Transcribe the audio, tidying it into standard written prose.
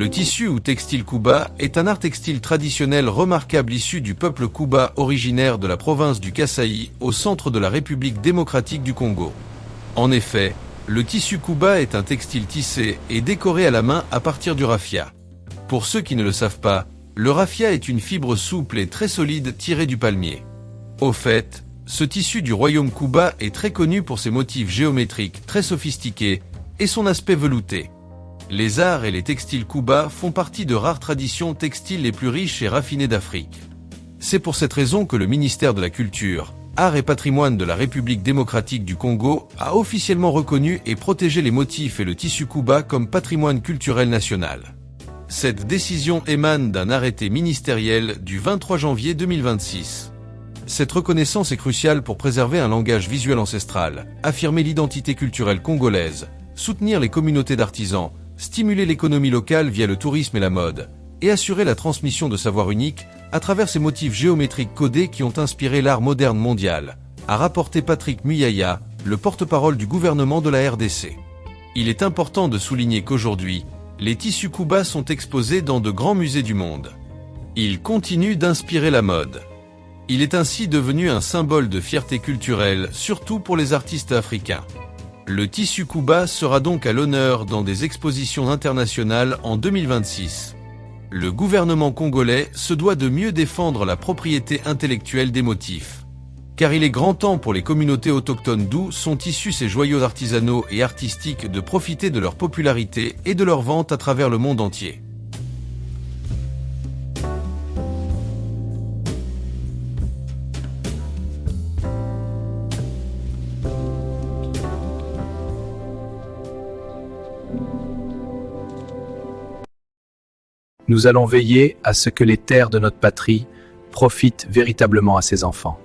Le tissu ou textile Kuba est un art textile traditionnel remarquable issu du peuple Kuba originaire de la province du Kasaï au centre de la République démocratique du Congo. En effet, le tissu Kuba est un textile tissé et décoré à la main à partir du raffia. Pour ceux qui ne le savent pas, le raffia est une fibre souple et très solide tirée du palmier. Au fait, ce tissu du royaume Kuba est très connu pour ses motifs géométriques très sophistiqués et son aspect velouté. Les arts et les textiles Kuba font partie de rares traditions textiles les plus riches et raffinées d'Afrique. C'est pour cette raison que le ministère de la Culture, Arts et Patrimoine de la République démocratique du Congo a officiellement reconnu et protégé les motifs et le tissu Kuba comme patrimoine culturel national. Cette décision émane d'un arrêté ministériel du 23 janvier 2026. Cette reconnaissance est cruciale pour préserver un langage visuel ancestral, affirmer l'identité culturelle congolaise, soutenir les communautés d'artisans, stimuler l'économie locale via le tourisme et la mode, et assurer la transmission de savoirs uniques à travers ces motifs géométriques codés qui ont inspiré l'art moderne mondial, a rapporté Patrick Muyaya, le porte-parole du gouvernement de la RDC. Il est important de souligner qu'aujourd'hui, les tissus Kuba sont exposés dans de grands musées du monde. Ils continuent d'inspirer la mode. Il est ainsi devenu un symbole de fierté culturelle, surtout pour les artistes africains. Le tissu Kuba sera donc à l'honneur dans des expositions internationales en 2026. Le gouvernement congolais se doit de mieux défendre la propriété intellectuelle des motifs. Car il est grand temps pour les communautés autochtones d'où sont issus ces joyaux artisanaux et artistiques de profiter de leur popularité et de leur vente à travers le monde entier. Nous allons veiller à ce que les terres de notre patrie profitent véritablement à ses enfants.